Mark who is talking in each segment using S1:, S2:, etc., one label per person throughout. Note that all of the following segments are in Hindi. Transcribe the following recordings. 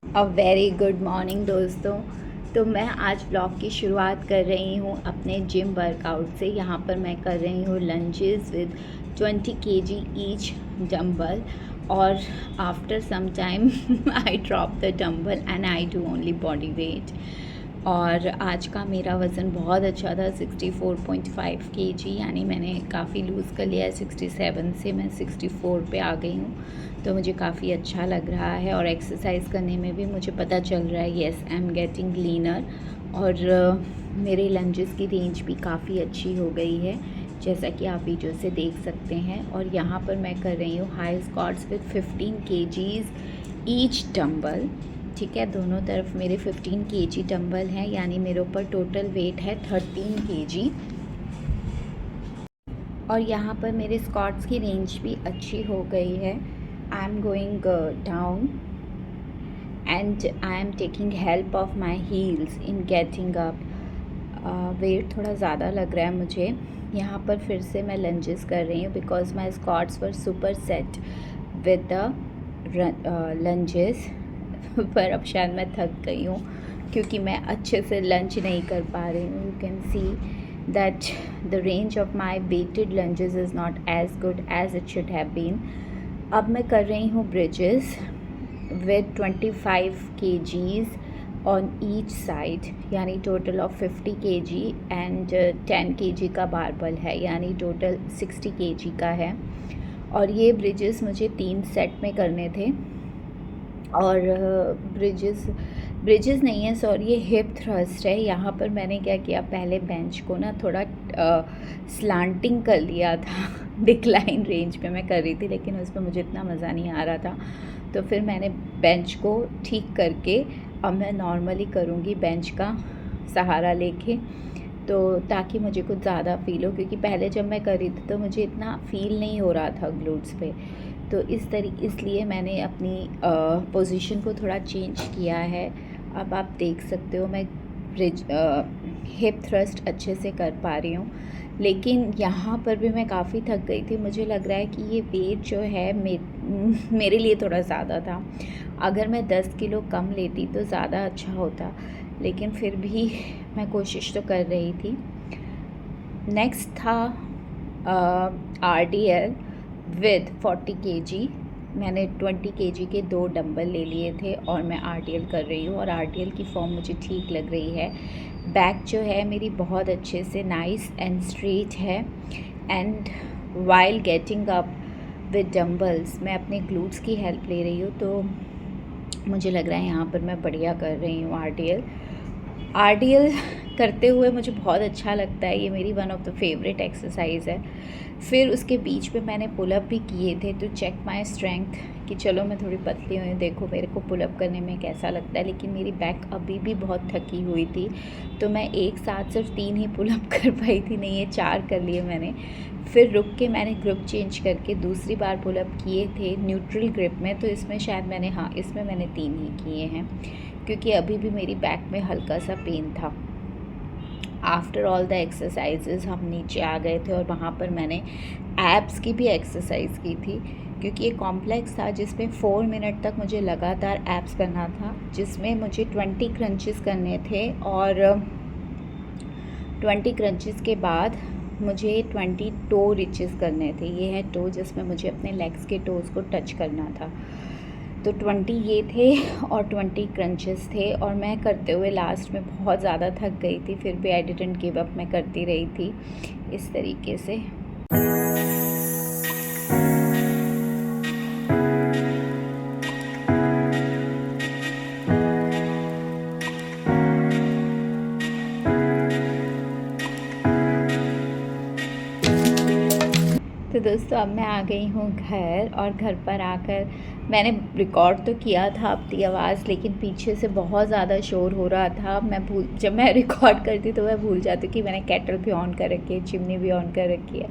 S1: अ वेरी गुड मॉर्निंग दोस्तों। तो मैं आज ब्लॉग की शुरुआत कर रही हूँ अपने जिम वर्कआउट से। यहाँ पर मैं कर रही हूँ lunges with 20 kg each dumbbell, और after some time I drop the dumbbell and I do only body weight. और आज का मेरा वज़न बहुत अच्छा था, 64.5 kg, यानी मैंने काफ़ी लूज़ कर लिया है। 67 से मैं 64 पे आ गई हूँ, तो मुझे काफ़ी अच्छा लग रहा है। और एक्सरसाइज करने में भी मुझे पता चल रहा है, yes I am getting linear. और मेरे लंजेस की रेंज भी काफ़ी अच्छी हो गई है, जैसा कि आप वीडियो से देख सकते हैं। और यहाँ पर मैं कर रही हूँ high squats with 15 kgs each dumbbell. ठीक है, दोनों तरफ मेरे 15 kg डंबल हैं, यानी मेरे ऊपर टोटल वेट है 13 kg। और यहाँ पर मेरे स्क्वाट्स की रेंज भी अच्छी हो गई है। I am going down and I am taking help of my heels in getting up. Weight थोड़ा ज़्यादा लग रहा है मुझे। यहाँ पर फिर से मैं लंजेस कर रही हूँ because my squats were super set with the lunges. पर अब शायद मैं थक गई हूँ क्योंकि मैं अच्छे से लंच नहीं कर पा रही हूँ। You can see that the range of my weighted lunges is not as good as it should have been. अब मैं कर रही हूँ bridges with 25 kgs on each side, यानी total of 50 kg and 10 kg का बारबल है, यानी टोटल 60 kg का है। और ये ब्रिजेस मुझे 3 सेट में करने थे। और ब्रिजेस नहीं है, सॉरी, ये हिप थ्रस्ट है। यहाँ पर मैंने क्या किया, पहले बेंच को ना थोड़ा स्लांटिंग कर लिया था। डिक्लाइन रेंज पे मैं कर रही थी, लेकिन उसमें मुझे इतना मज़ा नहीं आ रहा था, तो फिर मैंने बेंच को ठीक करके अब मैं नॉर्मली करूँगी बेंच का सहारा लेके, तो ताकि मुझे कुछ ज़्यादा फ़ील हो, क्योंकि पहले जब मैं कर रही थी तो मुझे इतना फ़ील नहीं हो रहा था ग्लूट्स पे। तो इसलिए मैंने अपनी पोजीशन को थोड़ा चेंज किया है। अब आप देख सकते हो मैं हिप थ्रस्ट अच्छे से कर पा रही हूँ, लेकिन यहाँ पर भी मैं काफ़ी थक गई थी। मुझे लग रहा है कि ये वेट जो है मेरे लिए थोड़ा ज़्यादा था। अगर मैं 10 किलो कम लेती तो ज़्यादा अच्छा होता, लेकिन फिर भी मैं कोशिश तो कर रही थी। नेक्स्ट था RDL विद 40 kg। मैंने 20 kg के 2 डंबल ले लिए थे और मैं RDL कर रही हूँ, और RDL की फॉर्म मुझे ठीक लग रही है। बैक जो है मेरी बहुत अच्छे से नाइस एंड स्ट्रेट है। And while getting up with dumbbells मैं अपने ग्लूट्स की हेल्प ले रही हूँ, तो मुझे लग रहा है यहाँ पर मैं बढ़िया कर रही हूँ। RDL करते हुए मुझे बहुत अच्छा लगता है, ये मेरी one of the favourite exercise है। फिर उसके बीच में मैंने पुलअप भी किए थे टू चेक माय स्ट्रेंथ, कि चलो मैं थोड़ी पतली हुई, देखो मेरे को पुलअप करने में कैसा लगता है। लेकिन मेरी बैक अभी भी बहुत थकी हुई थी, तो मैं एक साथ सिर्फ 3 ही पुलअप कर पाई थी, नहीं ये 4 कर लिए मैंने। फिर रुक के मैंने ग्रिप चेंज करके दूसरी बार पुलअप किए थे न्यूट्रल ग्रिप में, तो इसमें शायद मैंने, हाँ, इसमें मैंने 3 ही किए हैं, क्योंकि अभी भी मेरी बैक में हल्का सा पेन था। आफ्टर ऑल द एक्सरसाइजेज हम नीचे आ गए थे, और वहाँ पर मैंने एब्स की भी एक्सरसाइज की थी, क्योंकि ये कॉम्प्लेक्स था जिसमें 4 मिनट तक मुझे लगातार एब्स करना था, जिसमें मुझे 20 क्रंचेस करने थे। और 20 क्रंचेस के बाद मुझे 20 टो रिचेस करने थे। ये है टो, जिसमें मुझे अपने लेग्स के टोज़ को टच करना था। तो 20 ये थे और 20 क्रंचेस थे, और मैं करते हुए लास्ट में बहुत ज़्यादा थक गई थी, फिर भी आई डिडंट गिव अप, मैं करती रही थी इस तरीके से। तो दोस्तों अब मैं आ गई हूँ घर, और घर पर आकर मैंने रिकॉर्ड तो किया था अपनी आवाज़, लेकिन पीछे से बहुत ज़्यादा शोर हो रहा था। जब मैं रिकॉर्ड करती तो मैं भूल जाती कि मैंने केटल भी ऑन कर रखी है, चिमनी भी ऑन कर रखी है,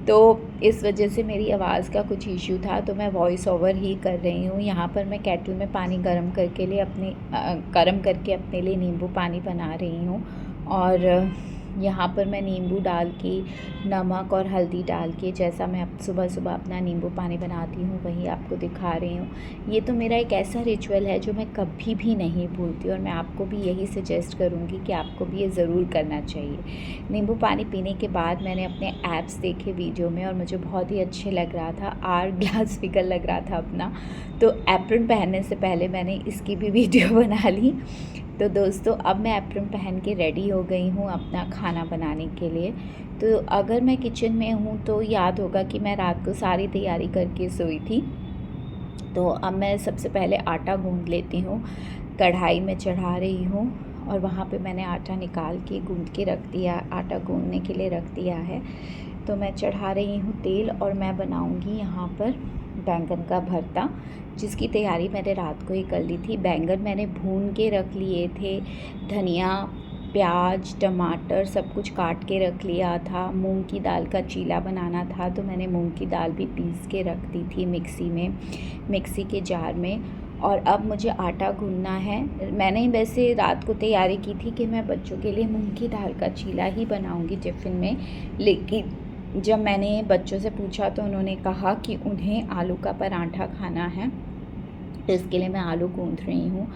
S1: तो इस वजह से मेरी आवाज़ का कुछ इशू था, तो मैं वॉइस ओवर ही कर रही हूँ। यहाँ पर मैं केटल में पानी गर्म करके अपने लिए नींबू पानी बना रही हूँ। और यहाँ पर मैं नींबू डाल के, नमक और हल्दी डाल के, जैसा मैं अब सुबह सुबह अपना नींबू पानी बनाती हूँ वही आपको दिखा रही हूँ। ये तो मेरा एक ऐसा रिचुअल है जो मैं कभी भी नहीं भूलती, और मैं आपको भी यही सजेस्ट करूँगी कि आपको भी ये ज़रूर करना चाहिए। नींबू पानी पीने के बाद मैंने अपने एब्स देखे वीडियो में, और मुझे बहुत ही अच्छे लग रहा था, आर ग्लास फिगर लग रहा था अपना। तो एप्रन पहनने से पहले मैंने इसकी भी वीडियो बना ली। तो दोस्तों अब मैं एप्रन पहन के रेडी हो गई हूँ अपना खाना बनाने के लिए। तो अगर मैं किचन में हूँ तो याद होगा कि मैं रात को सारी तैयारी करके सोई थी। तो अब मैं सबसे पहले आटा गूँध लेती हूँ, कढ़ाई में चढ़ा रही हूँ, और वहाँ पे मैंने आटा निकाल के गूँध के रख दिया, आटा गूँधने के लिए रख दिया है। तो मैं चढ़ा रही हूँ तेल, और मैं बनाऊँगी यहाँ पर बैंगन का भरता, जिसकी तैयारी मैंने रात को ही कर ली थी। बैंगन मैंने भून के रख लिए थे, धनिया, प्याज, टमाटर सब कुछ काट के रख लिया था। मूंग की दाल का चीला बनाना था, तो मैंने मूंग की दाल भी पीस के रख दी थी मिक्सी के जार में। और अब मुझे आटा गूँधना है। मैंने वैसे रात को तैयारी की थी कि मैं बच्चों के लिए मूंग की दाल का चीला ही बनाऊंगी टिफ़िन में, लेकिन जब मैंने बच्चों से पूछा तो उन्होंने कहा कि उन्हें आलू का पराठा खाना है, तो इसके लिए मैं आलू गूँध रही हूँ।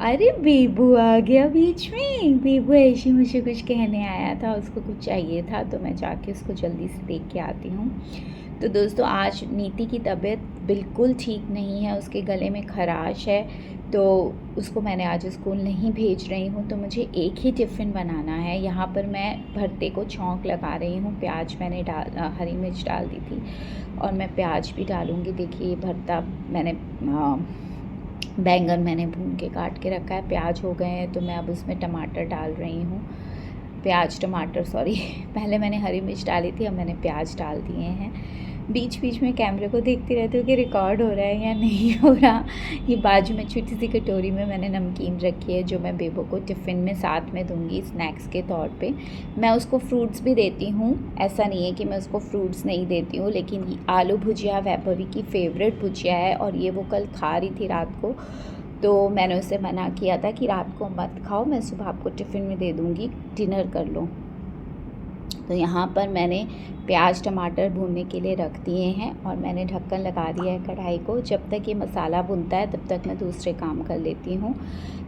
S1: अरे बेबू आ गया बीच में। बेबू ऐसे मुझे कुछ कहने आया था, उसको कुछ चाहिए था, तो मैं जाके उसको जल्दी से देख के आती हूँ। तो दोस्तों आज नीति की तबीयत बिल्कुल ठीक नहीं है, उसके गले में खराश है, तो उसको मैंने आज स्कूल नहीं भेज रही हूँ। तो मुझे एक ही टिफ़िन बनाना है। यहाँ पर मैं भरते को छौंक लगा रही हूँ। प्याज मैंने हरी मिर्च डाल दी थी, और मैं प्याज भी डालूँगी। देखिए ये भरता मैंने बैंगन मैंने भून के काट के रखा है, प्याज हो गए हैं, तो मैं अब उसमें टमाटर डाल रही हूँ। पहले मैंने हरी मिर्च डाली थी, अब मैंने प्याज डाल दिए हैं। बीच बीच में कैमरे को देखती रहती हूँ कि रिकॉर्ड हो रहा है या नहीं हो रहा। ये बाजू में छोटी सी कटोरी में मैंने नमकीन रखी है, जो मैं बेबो को टिफ़िन में साथ में दूंगी स्नैक्स के तौर पे। मैं उसको फ्रूट्स भी देती हूँ, ऐसा नहीं है कि मैं उसको फ्रूट्स नहीं देती हूँ, लेकिन आलू भुजिया वैभवी की फ़ेवरेट भुजिया है, और ये वो कल खा रही थी रात को। तो मैंने उसे मना किया था कि रात को मत खाओ, मैं सुबह आपको टिफ़िन में दे दूँगी, डिनर कर लो। तो यहाँ पर मैंने प्याज टमाटर भूनने के लिए रख दिए हैं, और मैंने ढक्कन लगा दिया है कढ़ाई को। जब तक ये मसाला भुनता है तब तक मैं दूसरे काम कर लेती हूँ।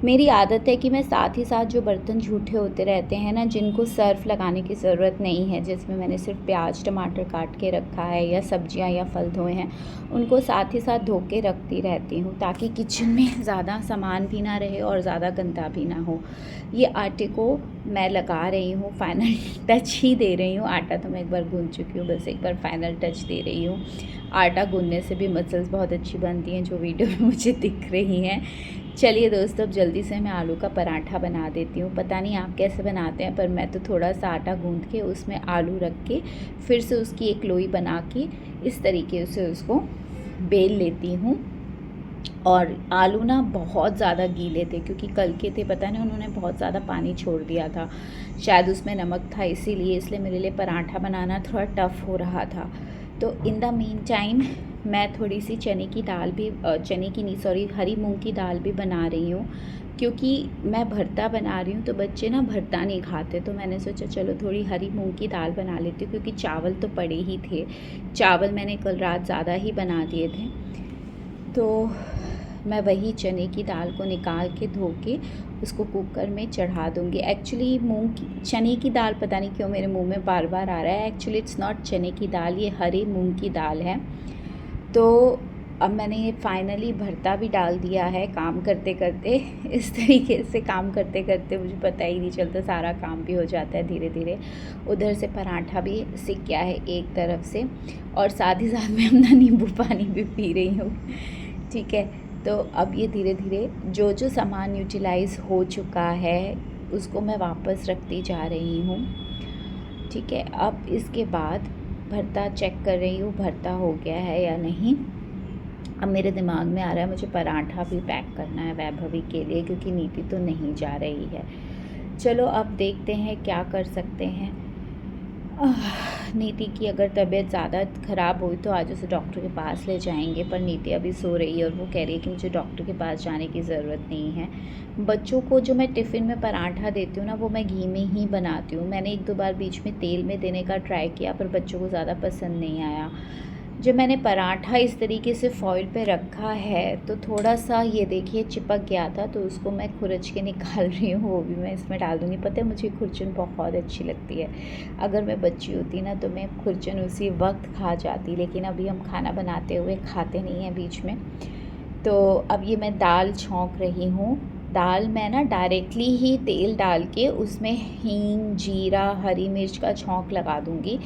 S1: मेरी आदत है कि मैं साथ ही साथ जो बर्तन झूठे होते रहते हैं ना, जिनको सर्फ लगाने की ज़रूरत नहीं है, जिसमें मैंने सिर्फ प्याज टमाटर काट के रखा है, या सब्जियाँ या फल धोए हैं, उनको साथ ही साथ धो के रखती रहती हूँ, ताकि किचन में ज़्यादा सामान भी ना रहे और ज़्यादा गंदा भी ना हो। ये आटे को मैं लगा रही हूँ, फाइनल टच ही दे रही हूँ। आटा तो मैं एक बार गूँध चुकी हूँ, बस एक बार फाइनल टच दे रही हूँ। आटा गूँधने से भी मसल्स बहुत अच्छी बनती हैं, जो वीडियो में मुझे दिख रही हैं। चलिए दोस्तों, अब जल्दी से मैं आलू का पराठा बना देती हूँ। पता नहीं आप कैसे बनाते हैं, पर मैं तो थोड़ा सा आटा गूँध के उसमें आलू रख के फिर से उसकी एक लोई बना के इस तरीके से उसको बेल लेती हूँ। और आलू ना बहुत ज़्यादा गीले थे, क्योंकि कल के थे, पता नहीं उन्होंने बहुत ज़्यादा पानी छोड़ दिया था, शायद उसमें नमक था, इसलिए मेरे लिए पराठा बनाना थोड़ा टफ़ हो रहा था। तो इन द मीन टाइम मैं थोड़ी सी हरी मूंग की दाल भी बना रही हूँ, क्योंकि मैं भरता बना रही हूँ तो बच्चे ना भरता नहीं खाते, तो मैंने सोचा चलो थोड़ी हरी मूंग की दाल बना लेती हूँ, क्योंकि चावल तो पड़े ही थे। चावल मैंने कल रात ज़्यादा ही बना दिए थे, तो मैं वही चने की दाल को निकाल के धो के उसको कुकर में चढ़ा दूँगी। एक्चुअली चने की दाल, पता नहीं क्यों मेरे मुंह में बार बार आ रहा है, एक्चुअली इट्स नॉट चने की दाल, ये हरे मूंग की दाल है। तो अब मैंने ये फाइनली भरता भी डाल दिया है। काम करते करते इस तरीके से काम करते करते मुझे पता ही नहीं चलता, सारा काम भी हो जाता है धीरे धीरे। उधर से पराठा भी सिक गया है एक तरफ से, और साथ ही साथ मैं अपना नींबू पानी भी पी रही हूँ। ठीक है, तो अब ये धीरे धीरे जो जो सामान यूटिलाइज़ हो चुका है उसको मैं वापस रखती जा रही हूँ। ठीक है, अब इसके बाद भरता चेक कर रही हूँ भरता हो गया है या नहीं। अब मेरे दिमाग में आ रहा है मुझे पराठा भी पैक करना है वैभवी के लिए, क्योंकि नीति तो नहीं जा रही है। चलो अब देखते हैं क्या कर सकते हैं। नीति की अगर तबीयत ज़्यादा ख़राब हुई तो आज उसे डॉक्टर के पास ले जाएंगे, पर नीति अभी सो रही है और वो कह रही है कि मुझे डॉक्टर के पास जाने की ज़रूरत नहीं है। बच्चों को जो मैं टिफ़िन में पराठा देती हूँ ना, वो मैं घी में ही बनाती हूँ। मैंने 1-2 बार बीच में तेल में देने का ट्राई किया, पर बच्चों को ज़्यादा पसंद नहीं आया। जब मैंने पराठा इस तरीके से फॉइल पे रखा है तो थोड़ा सा ये देखिए चिपक गया था, तो उसको मैं खुरच के निकाल रही हूँ, वो भी मैं इसमें डाल दूँगी। पता है मुझे खुरचन बहुत अच्छी लगती है। अगर मैं बच्ची होती ना तो मैं खुरचन उसी वक्त खा जाती, लेकिन अभी हम खाना बनाते हुए खाते नहीं हैं बीच में। तो अब ये मैं दाल छौंक रही हूँ। दाल मैं ना डायरेक्टली ही तेल डाल के उसमें हींग, जीरा, हरी मिर्च का छौंक लगा दूँगी,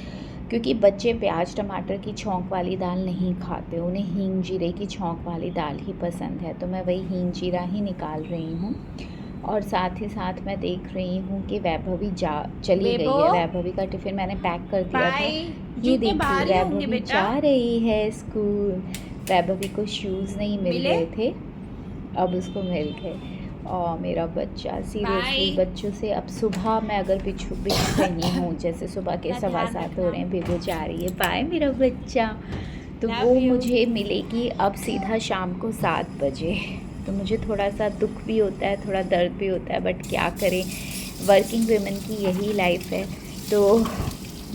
S1: क्योंकि बच्चे प्याज टमाटर की छौंक वाली दाल नहीं खाते, उन्हें हींग जीरे की छौंक वाली दाल ही पसंद है। तो मैं वही हींग जीरा ही निकाल रही हूँ। और साथ ही साथ मैं देख रही हूँ कि वैभवी चली गई है। वैभवी का टिफ़िन मैंने पैक कर दिया था। ये देखिए वैभवी जा रही है स्कूल। वैभवी को शूज़ नहीं मिल रहे थे, अब उसको मिल गए। और मेरा बच्चा सीरियसली बच्चों से अब सुबह मैं अगर बिछ रही हूँ, जैसे सुबह के 7:15 हो रहे हैं, बेबो जा रही है, बाय मेरा बच्चा, तो वो मुझे मिलेगी अब सीधा शाम को 7 बजे। तो मुझे थोड़ा सा दुख भी होता है, थोड़ा दर्द भी होता है, बट क्या करें, वर्किंग वुमेन की यही लाइफ है। तो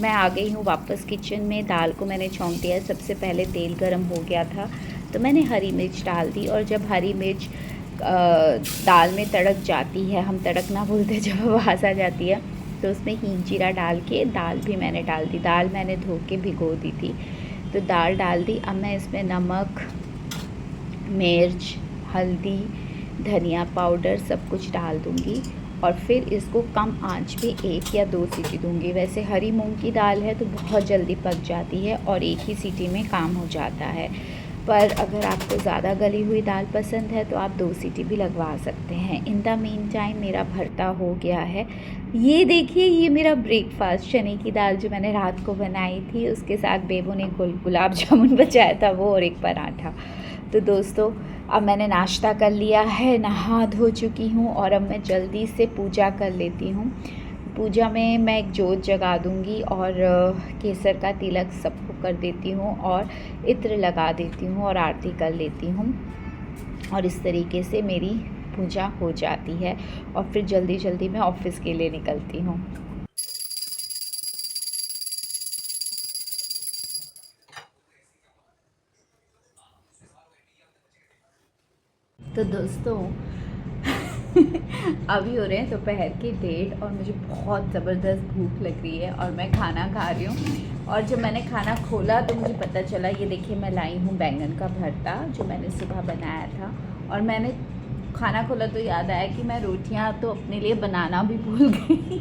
S1: मैं आ गई हूँ वापस किचन में। दाल को मैंने छौंक दिया। सबसे पहले तेल गरम हो गया था तो मैंने हरी मिर्च डाल दी, और जब हरी मिर्च दाल में तड़क जाती है, हम तड़क ना बोलते जब आवाज़ आ जाती है, तो उसमें हींग जीरा डाल के दाल भी मैंने डाल दी। दाल मैंने धो के भिगो दी थी, तो दाल डाल दी। अब मैं इसमें नमक, मिर्च, हल्दी, धनिया पाउडर सब कुछ डाल दूँगी और फिर इसको कम आंच पे 1 या 2 सीटी दूँगी। वैसे हरी मूंग की दाल है तो बहुत जल्दी पक जाती है और 1 ही सीटी में काम हो जाता है, पर अगर आपको ज़्यादा गली हुई दाल पसंद है तो आप 2 सीटी भी लगवा सकते हैं। इन द मीन टाइम मेरा भरता हो गया है। ये देखिए, ये मेरा ब्रेकफास्ट, चने की दाल जो मैंने रात को बनाई थी, उसके साथ बेबो ने गुलाब जामुन बचाया था वो, और एक पराठा। तो दोस्तों अब मैंने नाश्ता कर लिया है, नहा धो चुकी हूँ और अब मैं जल्दी से पूजा कर लेती हूँ। पूजा में मैं एक जोत जगा दूँगी और केसर का तिलक सबको कर देती हूँ और इत्र लगा देती हूँ और आरती कर लेती हूँ, और इस तरीके से मेरी पूजा हो जाती है और फिर जल्दी जल्दी मैं ऑफ़िस के लिए निकलती हूँ। तो दोस्तों अभी हो रहे हैं दोपहर के 1:30 और मुझे बहुत ज़बरदस्त भूख लग रही है और मैं खाना खा रही हूँ। और जब मैंने खाना खोला तो मुझे पता चला, ये देखिए मैं लाई हूँ बैंगन का भरता जो मैंने सुबह बनाया था। और मैंने खाना खोला तो याद आया कि मैं रोटियाँ तो अपने लिए बनाना भी भूल गई।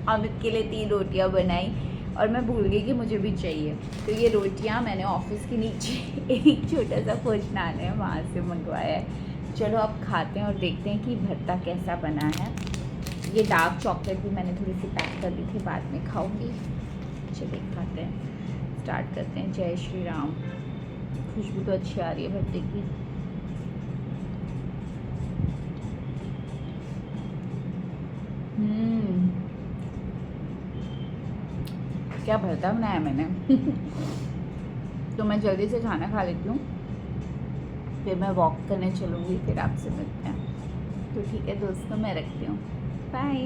S1: अमित के लिए 3 रोटियाँ बनाई और मैं भूल गई कि मुझे भी चाहिए। तो ये रोटियाँ मैंने ऑफिस के नीचे एक छोटा सा भोजनालय है वहाँ से मंगवाया है। चलो अब खाते हैं और देखते हैं कि भरता कैसा बना है। ये डार्क चॉकलेट भी मैंने थोड़ी सी पैक कर दी थी, बाद में खाऊंगी। चलिए खाते हैं, स्टार्ट करते हैं। जय श्री राम। खुशबू तो अच्छी आ रही है भरते की। क्या भरता बनाया मैंने। तो मैं जल्दी से खाना खा लेती हूँ, फिर मैं वॉक करने चलूँगी, फिर आपसे मिलते हैं। तो ठीक है दोस्तों, मैं रखती हूँ, बाय।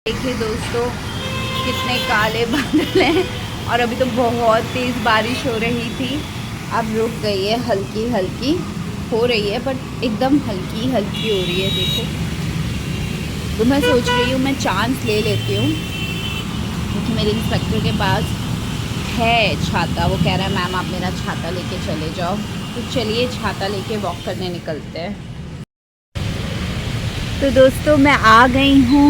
S1: देखिए दोस्तों कितने काले बादल हैं और अभी तो बहुत तेज़ बारिश हो रही थी, अब रुक गई है, हल्की हल्की हो रही है, बट एकदम हल्की हल्की हो रही है। देखो, तो मैं सोच रही हूँ मैं चांस ले लेती हूँ, क्योंकि मेरे इंस्पेक्टर के पास है छाता। वो कह रहा है मैम आप मेरा छाता लेके चले जाओ। तो चलिए छाता लेके वॉक करने निकलते हैं। तो दोस्तों मैं आ गई हूँ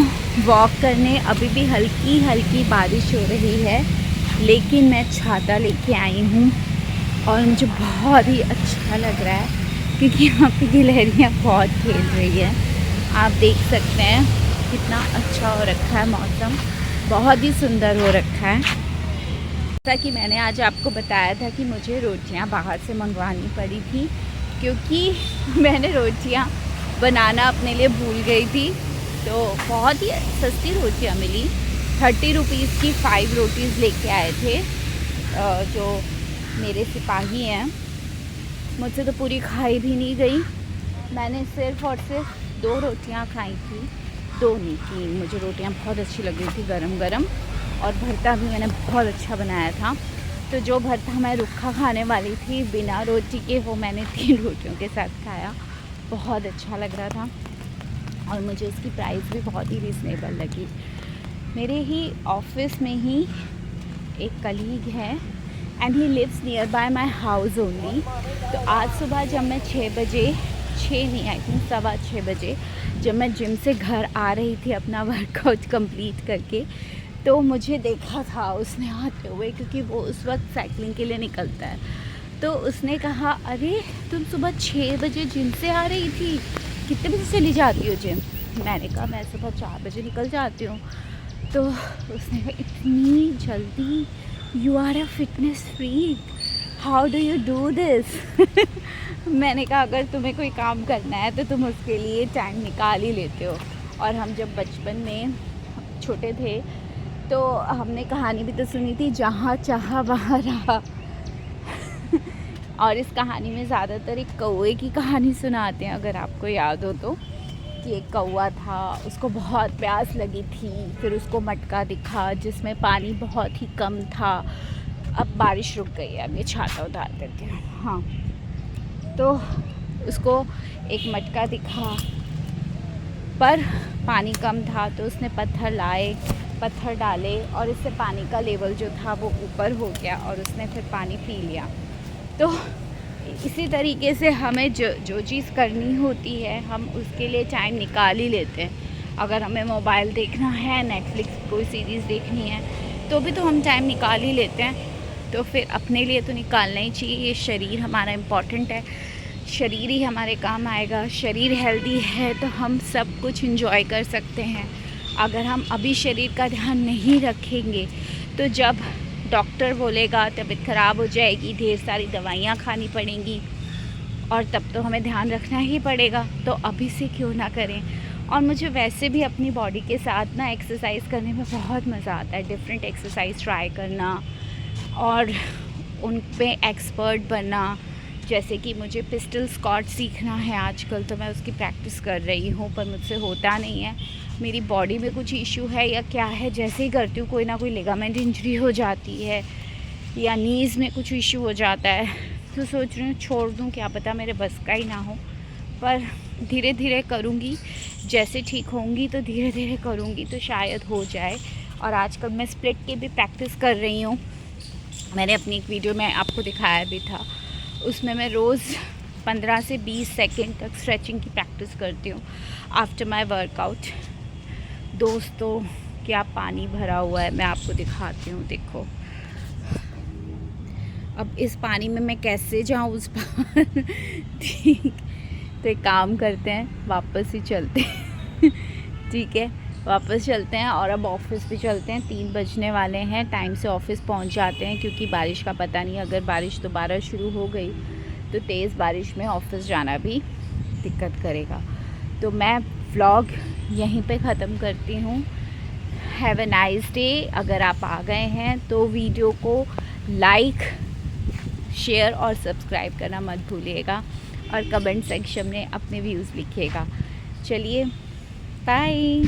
S1: वॉक करने। अभी भी हल्की हल्की बारिश हो रही है, लेकिन मैं छाता लेके आई हूँ और मुझे बहुत ही अच्छा लग रहा है, क्योंकि यहाँ पे गिलहरियाँ बहुत खेल रही हैं। आप देख सकते हैं कितना अच्छा हो रखा है मौसम, बहुत ही सुंदर हो रखा है। जैसा कि मैंने आज आपको बताया था कि मुझे रोटियां बाहर से मंगवानी पड़ी थी, क्योंकि मैंने रोटियां बनाना अपने लिए भूल गई थी। तो बहुत ही सस्ती रोटियां मिली, 30 रुपीज़ की 5 रोटीज़ लेके आए थे जो मेरे सिपाही हैं। मुझसे तो पूरी खाई भी नहीं गई। मैंने सिर्फ़ और सिर्फ 2 रोटियां खाई थी, 2 नहीं 3। मुझे रोटियां बहुत अच्छी लग रही थी गरम गरम, और भरता भी मैंने बहुत अच्छा बनाया था। तो जो भरता मैं रुखा खाने वाली थी बिना रोटी के, वो मैंने 3 रोटियों के साथ खाया। बहुत अच्छा लग रहा था और मुझे इसकी प्राइस भी बहुत ही रीज़नेबल लगी। मेरे ही ऑफिस में ही एक कलीग है and he lives near by my house only. तो आज सुबह जब मैं 6 बजे, 6 नहीं आई थिंक 6:15 बजे, जब मैं जिम से घर आ रही थी अपना वर्कआउट कंप्लीट करके, तो मुझे देखा था उसने आते हुए, क्योंकि वो उस वक्त साइकिलिंग के लिए निकलता है। तो उसने कहा, अरे तुम सुबह 6 बजे जिम से आ रही थी, कितने बजे चली जाती हो जिम? मैंने कहा मैं सुबह 4 बजे निकल जाती हूँ। तो उसने कहा, इतनी जल्दी? You are a fitness freak, how do you do this? मैंने कहा अगर तुम्हें कोई काम करना है तो तुम उसके लिए टाइम निकाल ही लेते हो। और हम जब बचपन में छोटे थे तो हमने कहानी भी तो सुनी थी, जहाँ चाहा वहाँ रहा। और इस कहानी में ज़्यादातर एक कौवे की कहानी सुनाते हैं, अगर आपको याद हो तो, कि एक कौवा था, उसको बहुत प्यास लगी थी, फिर उसको मटका दिखा जिसमें पानी बहुत ही कम था। अब बारिश रुक गई है, अब ये छाता उतार देते हैं। हाँ, तो उसको एक मटका दिखा पर पानी कम था, तो उसने पत्थर डाले और इससे पानी का लेवल जो था वो ऊपर हो गया और उसने फिर पानी पी लिया। तो इसी तरीके से हमें जो चीज़ करनी होती है हम उसके लिए टाइम निकाल ही लेते हैं। अगर हमें मोबाइल देखना है, नेटफ्लिक्स कोई सीरीज़ देखनी है, तो भी तो हम टाइम निकाल ही लेते हैं। तो फिर अपने लिए तो निकालना ही चाहिए। ये शरीर हमारा इम्पॉर्टेंट है, शरीर ही हमारे काम आएगा। शरीर हेल्दी है तो हम सब कुछ एंजॉय कर सकते हैं। अगर हम अभी शरीर का ध्यान नहीं रखेंगे तो जब डॉक्टर बोलेगा तबीयत ख़राब हो जाएगी, ढेर सारी दवाइयाँ खानी पड़ेंगी, और तब तो हमें ध्यान रखना ही पड़ेगा। तो अभी से क्यों ना करें। और मुझे वैसे भी अपनी बॉडी के साथ ना एक्सरसाइज करने में बहुत मज़ा आता है। डिफरेंट एक्सरसाइज ट्राई करना और उन पे एक्सपर्ट बनना। जैसे कि मुझे पिस्टल स्क्वाट सीखना है आजकल, तो मैं उसकी प्रैक्टिस कर रही हूँ, पर मुझसे होता नहीं है। मेरी बॉडी में कुछ इशू है या क्या है, जैसे ही करती हूँ कोई ना कोई लिगामेंट इंजरी हो जाती है या नीज़ में कुछ इशू हो जाता है। तो सोच रही हूँ छोड़ दूँ, क्या पता मेरे बस का ही ना हो। पर धीरे धीरे करूँगी, जैसे ठीक होंगी तो धीरे धीरे करूँगी तो शायद हो जाए। और आजकल मैं स्प्लिट की भी प्रैक्टिस कर रही हूँ। मैंने अपनी एक वीडियो में आपको दिखाया भी था, उसमें मैं रोज़ 15 से 20 सेकंड तक स्ट्रेचिंग की प्रैक्टिस करती हूँ आफ्टर माय वर्कआउट। दोस्तों, क्या पानी भरा हुआ है, मैं आपको दिखाती हूँ। देखो अब इस पानी में मैं कैसे जाऊँ उस पार। ठीक, तो एक काम करते हैं, वापस ही चलते हैं। ठीक है, वापस चलते हैं और अब ऑफिस भी चलते हैं। 3 बजने वाले हैं, टाइम से ऑफिस पहुंच जाते हैं, क्योंकि बारिश का पता नहीं, अगर बारिश दोबारा शुरू हो गई तो तेज़ बारिश में ऑफिस जाना भी दिक्कत करेगा। तो मैं व्लॉग यहीं पे ख़त्म करती हूँ। Have a nice day. अगर आप आ गए हैं तो वीडियो को लाइक, शेयर और सब्सक्राइब करना मत भूलिएगा, और कमेंट सेक्शन में अपने व्यूज़ लिखिएगा। चलिए, बाय।